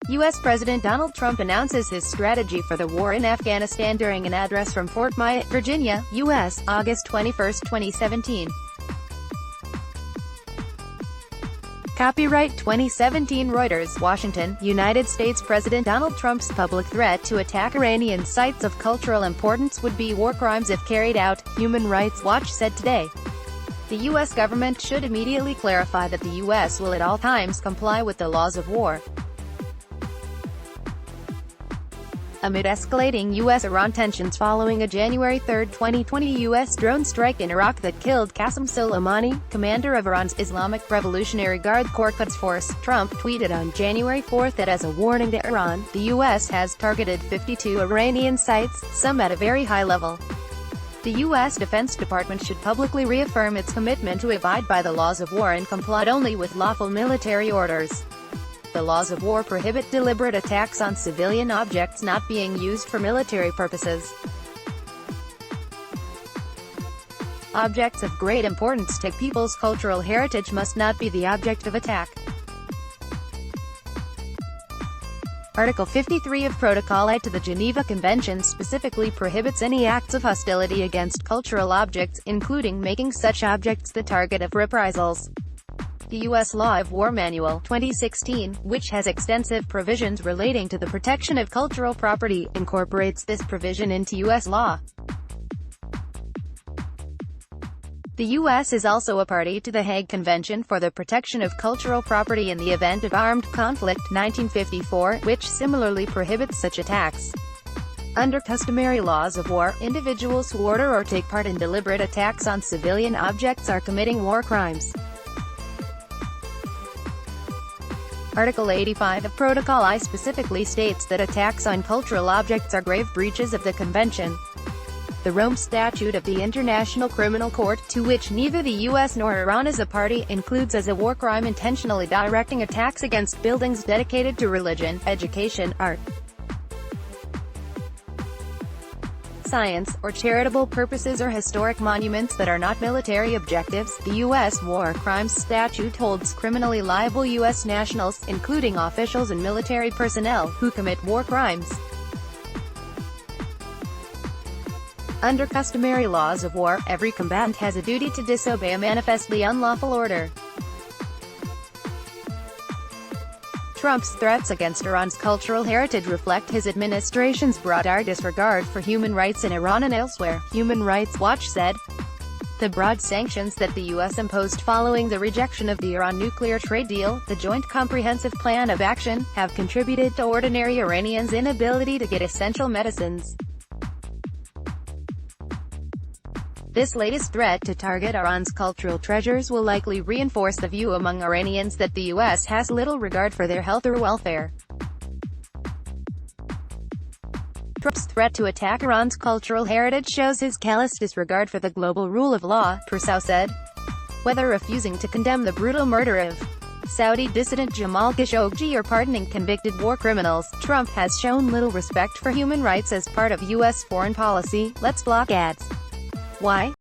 U.S. President Donald Trump announces his strategy for the war in Afghanistan during an address from Fort Myer, Virginia, U.S., August 21, 2017. Copyright 2017 Reuters, Washington, United States. President Donald Trump's public threat to attack Iranian sites of cultural importance would be war crimes if carried out, Human Rights Watch said today. The U.S. government should immediately clarify that the U.S. will at all times comply with the laws of war. Amid escalating U.S.-Iran tensions following a January 3, 2020 U.S. drone strike in Iraq that killed Qasem Soleimani, commander of Iran's Islamic Revolutionary Guard Corps Quds Force, Trump tweeted on January 4 that as a warning to Iran, the U.S. has targeted 52 Iranian sites, some at a very high level. The U.S. Defense Department should publicly reaffirm its commitment to abide by the laws of war and comply only with lawful military orders. The laws of war prohibit deliberate attacks on civilian objects not being used for military purposes. Objects of great importance to people's cultural heritage must not be the object of attack. Article 53 of Protocol I to the Geneva Convention specifically prohibits any acts of hostility against cultural objects, including making such objects the target of reprisals. The U.S. Law of War Manual, 2016, which has extensive provisions relating to the protection of cultural property, incorporates this provision into U.S. law. The U.S. is also a party to the Hague Convention for the Protection of Cultural Property in the Event of Armed Conflict, 1954, which similarly prohibits such attacks. Under customary laws of war, individuals who order or take part in deliberate attacks on civilian objects are committing war crimes. Article 85 of Protocol I specifically states that attacks on cultural objects are grave breaches of the Convention. The Rome Statute of the International Criminal Court, to which neither the U.S. nor Iran is a party, includes as a war crime intentionally directing attacks against buildings dedicated to religion, education, art, science, or charitable purposes or historic monuments that are not military objectives. The U.S. War Crimes Statute holds criminally liable U.S. nationals, including officials and military personnel, who commit war crimes. Under customary laws of war, every combatant has a duty to disobey a manifestly unlawful order. Trump's threats against Iran's cultural heritage reflect his administration's broader disregard for human rights in Iran and elsewhere, Human Rights Watch said. The broad sanctions that the U.S. imposed following the rejection of the Iran nuclear trade deal, the Joint Comprehensive Plan of Action, have contributed to ordinary Iranians' inability to get essential medicines. This latest threat to target Iran's cultural treasures will likely reinforce the view among Iranians that the U.S. has little regard for their health or welfare. Trump's threat to attack Iran's cultural heritage shows his callous disregard for the global rule of law, Purcell said. Whether refusing to condemn the brutal murder of Saudi dissident Jamal Khashoggi or pardoning convicted war criminals, Trump has shown little respect for human rights as part of U.S. foreign policy. Let's block ads. Why?